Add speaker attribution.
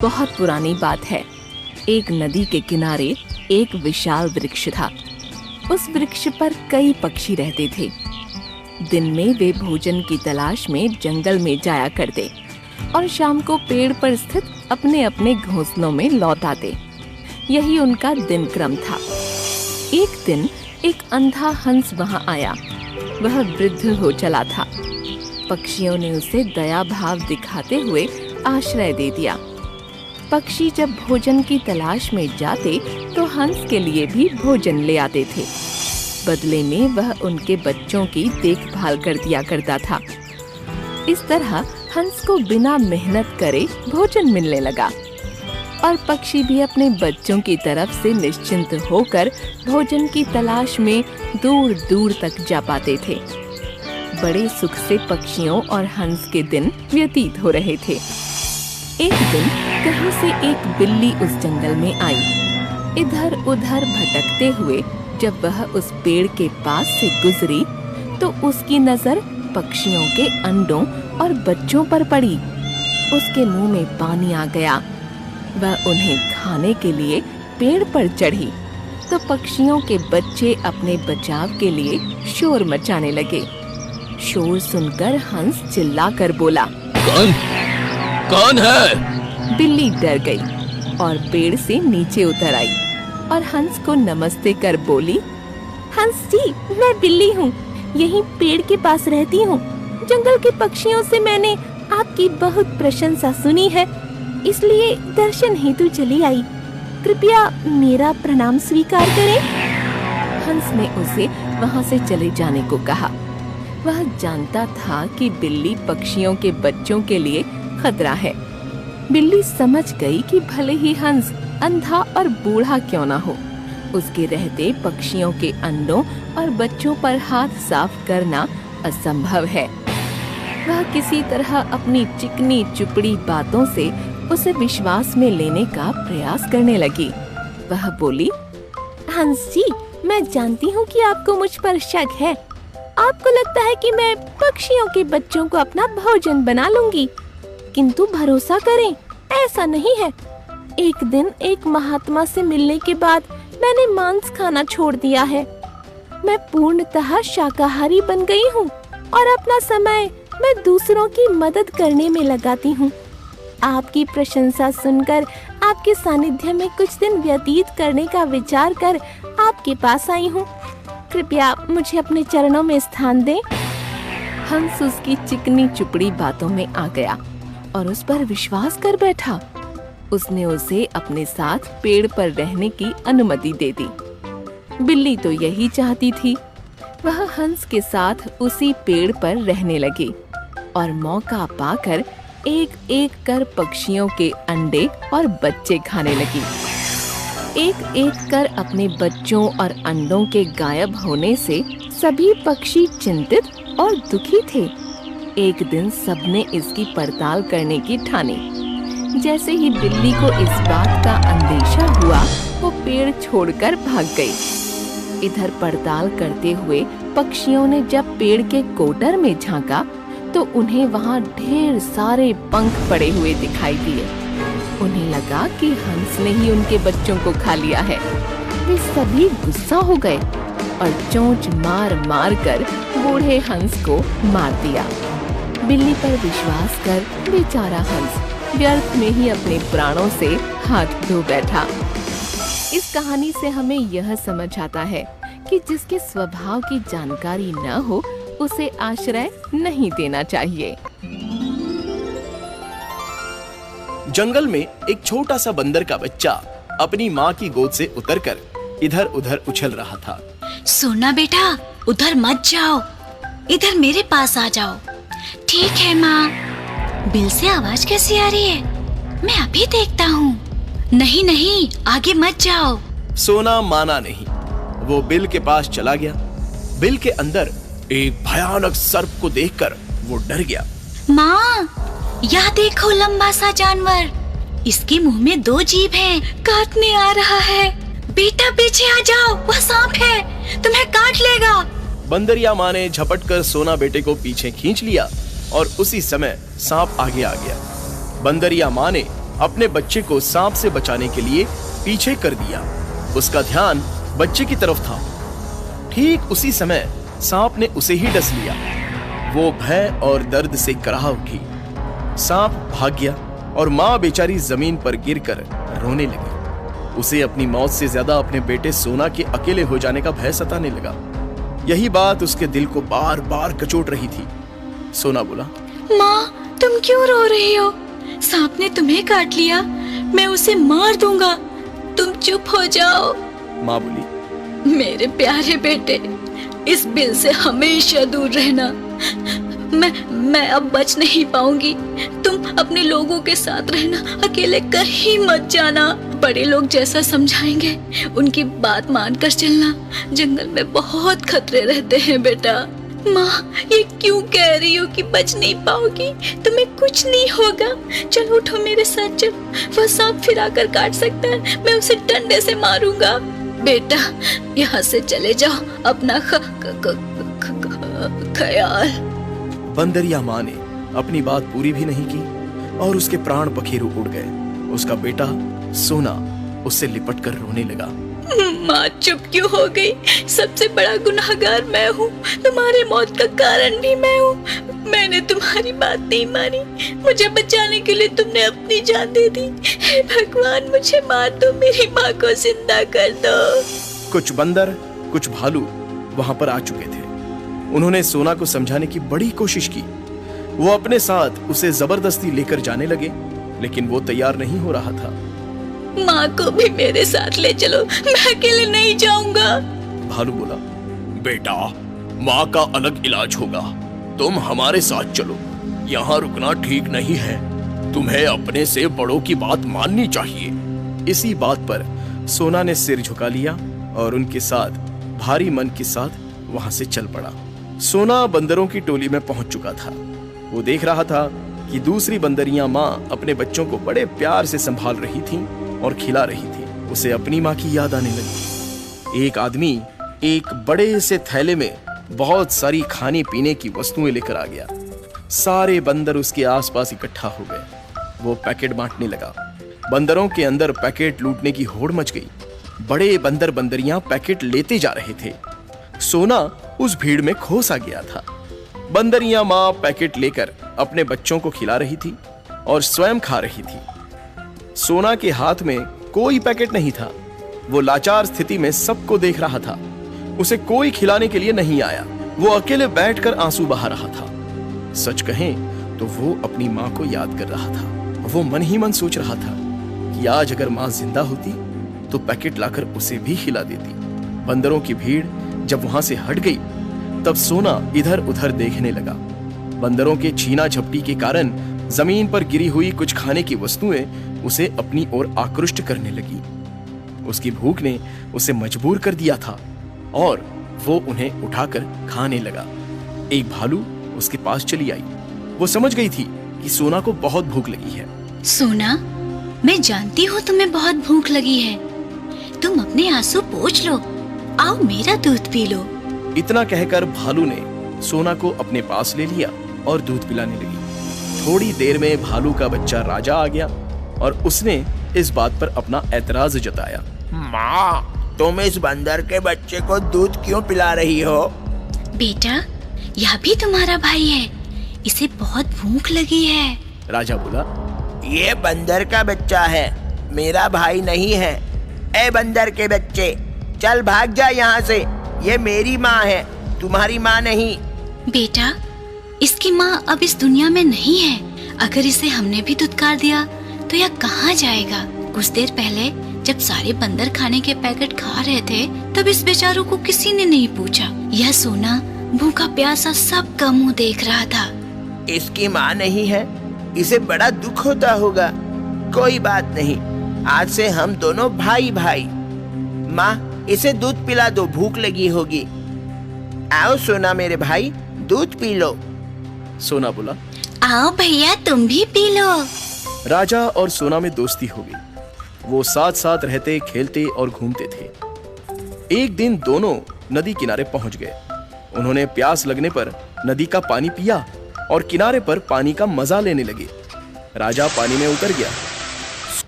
Speaker 1: बहुत पुरानी बात है। एक नदी के किनारे एक विशाल वृक्ष था। उस वृक्ष पर कई पक्षी रहते थे। दिन में वे भोजन की तलाश में जंगल में जाया करते और शाम को पेड़ पर स्थित अपने अपने घोंसलों में लौट आते। यही उनका दिन क्रम था। एक दिन एक अंधा हंस वहां आया। वह वृद्ध हो चला था। पक्षियों ने उसे दया भाव दिखाते हुए आश्रय दे दिया। पक्षी जब भोजन की तलाश में जाते तो हंस के लिए भी भोजन ले आते थे। बदले में वह उनके बच्चों की देखभाल कर दिया करता था। इस तरह हंस को बिना मेहनत करे भोजन मिलने लगा और पक्षी भी अपने बच्चों की तरफ से निश्चिंत होकर भोजन की तलाश में दूर दूर तक जा पाते थे। बड़े सुख से पक्षियों और हंस के दिन व्यतीत हो रहे थे। एक दिन कहीं से एक बिल्ली उस जंगल में आई। इधर उधर भटकते हुए जब वह उस पेड़ के पास से गुजरी तो उसकी नजर पक्षियों के अंडों और बच्चों पर पड़ी। उसके मुंह में पानी आ गया। वह उन्हें खाने के लिए पेड़ पर चढ़ी तो पक्षियों के बच्चे अपने बचाव के लिए शोर मचाने लगे। शोर सुनकर हंस चिल्लाकर बोला,
Speaker 2: कौन है?
Speaker 1: बिल्ली डर गई और पेड़ से नीचे उतर आई और हंस को नमस्ते कर बोली, हंस जी, मैं बिल्ली हूँ। यहीं पेड़ के पास रहती हूँ। जंगल के पक्षियों से मैंने आपकी बहुत प्रशंसा सुनी है, इसलिए दर्शन हेतु चली आई। कृपया मेरा प्रणाम स्वीकार करें। हंस ने उसे वहाँ से चले जाने को कहा। वह जानता था कि बिल्ली पक्षियों के बच्चों के लिए खतरा है। बिल्ली समझ गई कि भले ही हंस अंधा और बूढ़ा क्यों ना हो, उसके रहते पक्षियों के अंडों और बच्चों पर हाथ साफ करना असंभव है। वह किसी तरह अपनी चिकनी चुपड़ी बातों से उसे विश्वास में लेने का प्रयास करने लगी। वह बोली, हंस जी, मैं जानती हूँ कि आपको मुझ पर शक है। आपको लगता है कि मैं पक्षियों के बच्चों को अपना भोजन बना लूंगी, किंतु भरोसा करें, ऐसा नहीं है। एक दिन एक महात्मा से मिलने के बाद मैंने मांस खाना छोड़ दिया है। मैं पूर्णतः शाकाहारी बन गई हूँ और अपना समय मैं दूसरों की मदद करने में लगाती हूँ। आपकी प्रशंसा सुनकर आपके सानिध्य में कुछ दिन व्यतीत करने का विचार कर आपके पास आई हूँ। कृपया मुझे अपने चरणों में स्थान दें। हंस उसकी चिकनी चुपड़ी बातों में आ गया और उस पर विश्वास कर बैठा। उसने उसे अपने साथ पेड़ पर रहने की अनुमति दे दी। बिल्ली तो यही चाहती थी। वह हंस के साथ उसी पेड़ पर रहने लगी और मौका पाकर एक एक कर पक्षियों के अंडे और बच्चे खाने लगी। एक एक कर अपने बच्चों और अंडों के गायब होने से सभी पक्षी चिंतित और दुखी थे। एक दिन सबने इसकी पड़ताल करने की ठानी। जैसे ही बिल्ली को इस बात का अंदेशा हुआ, वो पेड़ छोड़कर भाग गई। इधर पड़ताल करते हुए पक्षियों ने जब पेड़ के कोटर में झांका तो उन्हें वहाँ ढेर सारे पंख पड़े हुए दिखाई दिए। उन्हें लगा कि हंस ने ही उनके बच्चों को खा लिया है। वे सभी गुस्सा हो गए और चोंच मार मार कर बूढ़े हंस को मार दिया। बिल्ली पर विश्वास कर बेचारा हंस व्यर्थ में ही अपने प्राणों से हाथ धो बैठा। इस कहानी से हमें यह समझ आता है कि जिसके स्वभाव की जानकारी न हो उसे आश्रय नहीं देना चाहिए।
Speaker 2: जंगल में एक छोटा सा बंदर का बच्चा अपनी माँ की गोद से उतरकर इधर उधर उछल रहा था।
Speaker 3: सोना बेटा, उधर मत जाओ, इधर मेरे पास आ जाओ। ठीक है माँ। बिल से आवाज कैसी आ रही है? मैं अभी देखता हूँ। नहीं नहीं, आगे मत जाओ।
Speaker 2: सोना माना नहीं। वो बिल के पास चला गया। बिल के अंदर एक भयानक सर्प को देखकर वो डर गया।
Speaker 3: माँ, यह देखो लंबा सा जानवर। इसके मुंह में 2 जीभ हैं, काटने आ रहा है। बेटा पीछे आ जाओ, वह सांप है, तुम्हें काट लेगा।
Speaker 2: बंदरिया माँ ने झपट कर सोना बेटे को पीछे खींच लिया और उसी समय सांप आगे आ गया। बंदरिया माँ ने अपने बच्चे को सांप से बचाने के लिए पीछे कर दिया। उसका ध्यान बच्चे की तरफ था। ठीक उसी समय सांप ने उसे ही डस लिया। वो भय और दर्द से कराह उठी। सांप भाग गया और माँ बेचारी जमीन पर गिरकर रोने लगी। उसे अपनी मौत से ज्यादा अपने बेटे सोना के अकेले हो जाने का भय सताने लगा। यही बात उसके दिल को बार बार कचोट रही थी। सोना बोला,
Speaker 3: माँ तुम क्यों रो रही हो? सांप ने तुम्हें काट लिया, मैं उसे मार दूंगा, तुम चुप हो जाओ।
Speaker 2: माँ बोली,
Speaker 3: मेरे प्यारे बेटे, इस बिल से हमेशा दूर रहना। मैं अब बच नहीं पाऊंगी। तुम अपने लोगों के साथ रहना, अकेले कहीं मत जाना। बड़े लोग जैसा समझाएंगे उनकी बात मानकर चलना। जंगल में बहुत खतरे रहते हैं बेटा। माँ ये क्यों कह रही हो कि बच नहीं पाओगी? तुम्हें कुछ नहीं होगा। चलो उठो मेरे साथ चलो। वह सांप फिर आकर काट सकता है, मैं उसे डंडे से मारूंगा। बेटा यहाँ से चले जाओ, अपना ख्याल।
Speaker 2: बंदरिया माँ ने अपनी बात पूरी भी नहीं की और उसके प्राण पखेरु उड़ गए। उसका बेटा सोना उससे लिपट कर रोने लगा।
Speaker 3: माँ चुप क्यों हो गई? सबसे बड़ा गुनाहगार मैं हूँ, तुम्हारी मौत का कारण भी मैं हूँ। मैंने तुम्हारी बात नहीं मानी, मुझे बचाने के लिए तुमने अपनी जान दे दी। हे भगवान मुझे मार दो, मेरी माँ को जिंदा कर दो।
Speaker 2: कुछ बंदर कुछ भालू वहां पर आ चुके थे। उन्होंने सोना को समझाने की बड़ी कोशिश की। वो अपने साथ उसे जबरदस्ती लेकर जाने लगे, लेकिन वो तैयार नहीं हो रहा था।
Speaker 3: माँ को भी मेरे साथ ले चलो, मैं अकेले नहीं जाऊंगा।
Speaker 2: भालू बोला, बेटा माँ का अलग इलाज होगा, तुम हमारे साथ चलो। यहाँ रुकना ठीक नहीं है, तुम्हें अपने से बड़ों की बात माननी चाहिए। इसी बात पर सोना ने सिर झुका लिया और उनके साथ भारी मन के साथ वहां से चल पड़ा। सोना बंदरों की टोली में पहुंच चुका था। वो देख रहा था कि दूसरी बंदरियां माँ अपने बच्चों को बड़े प्यार से संभाल रही थीं और खिला रही थी। उसे अपनी माँ की याद आने लगी। एक आदमी एक बड़े से थैले में बहुत सारी खाने पीने की वस्तुएं लेकर आ गया। सारे बंदर उसके आसपास इकट्ठा हो गए। वो पैकेट बांटने लगा। बंदरों के अंदर पैकेट लूटने की होड़ मच गई। बड़े बंदर बंदरियां पैकेट लेते जा रहे थे। सोना उस भीड़ में खो सा गया था। बंदरियां माँ पैकेट लेकर अपने बच्चों को खिला रही थी और स्वयं खा रही थी। सोना के हाथ में कोई पैकेट नहीं था। वो लाचार स्थिति में सबको देख रहा था। उसे कोई खिलाने के लिए नहीं आया। वो अकेले बैठकर आंसू बहा रहा था। सच कहें तो वो अपनी माँ को याद कर रहा था। वो मन ही मन सोच रहा था कि आज अगर माँ जिंदा होती तो पैकेट लाकर उसे भी खिला देती। बंदरों की भीड़ जब वहां से हट गई तब सोना इधर उधर देखने लगा। बंदरों के छीना झपटी के कारण जमीन पर गिरी हुई कुछ खाने की वस्तुएं उसे अपनी ओर आकृष्ट करने लगी। उसकी भूख ने उसे मजबूर कर दिया था और वो उन्हें उठाकर खाने लगा। एक भालू उसके पास चली आई। वो समझ गई थी कि सोना को बहुत भूख लगी है।
Speaker 3: सोना, मैं जानती हूँ तुम्हें बहुत भूख लगी है। तुम अपने आंसू पोंछ लो, आओ मेरा दूध पी लो।
Speaker 2: इतना कहकर भालू ने सोना को अपने पास ले लिया और दूध पिलाने लगी। थोड़ी देर में भालू का बच्चा राजा आ गया और उसने इस बात पर अपना ऐतराज जताया।
Speaker 4: माँ, तुम इस बंदर के बच्चे को दूध क्यों पिला रही हो?
Speaker 3: बेटा, यह भी तुम्हारा भाई है, इसे बहुत भूख लगी है।
Speaker 2: राजा बोला,
Speaker 4: ये बंदर का बच्चा है, मेरा भाई नहीं है। ए बंदर के बच्चे, चल भाग जा यहाँ से। ये मेरी माँ है, तुम्हारी माँ नहीं।
Speaker 3: बेटा, इसकी माँ अब इस दुनिया में नहीं है। अगर इसे हमने भी दुत्कार दिया तो यह कहाँ जाएगा? कुछ देर पहले जब सारे बंदर खाने के पैकेट खा रहे थे तब इस बेचारों को किसी ने नहीं पूछा। यह सोना भूखा प्यासा सबका मुंह देख रहा था।
Speaker 4: इसकी माँ नहीं है, इसे बड़ा दुख होता होगा। कोई बात नहीं, आज से हम दोनों भाई भाई। माँ, इसे दूध पिला दो, भूख लगी होगी। आओ सोना मेरे भाई, दूध पी लो।
Speaker 2: सोना बोला,
Speaker 3: आओ भैया तुम भी पी लो।
Speaker 2: राजा और सोना में दोस्ती हो गई। वो साथ साथ रहते, खेलते और घूमते थे। एक दिन दोनों नदी किनारे पहुंच गए। उन्होंने प्यास लगने पर नदी का पानी पिया और किनारे पर पानी का मजा लेने लगे। राजा पानी में उतर गया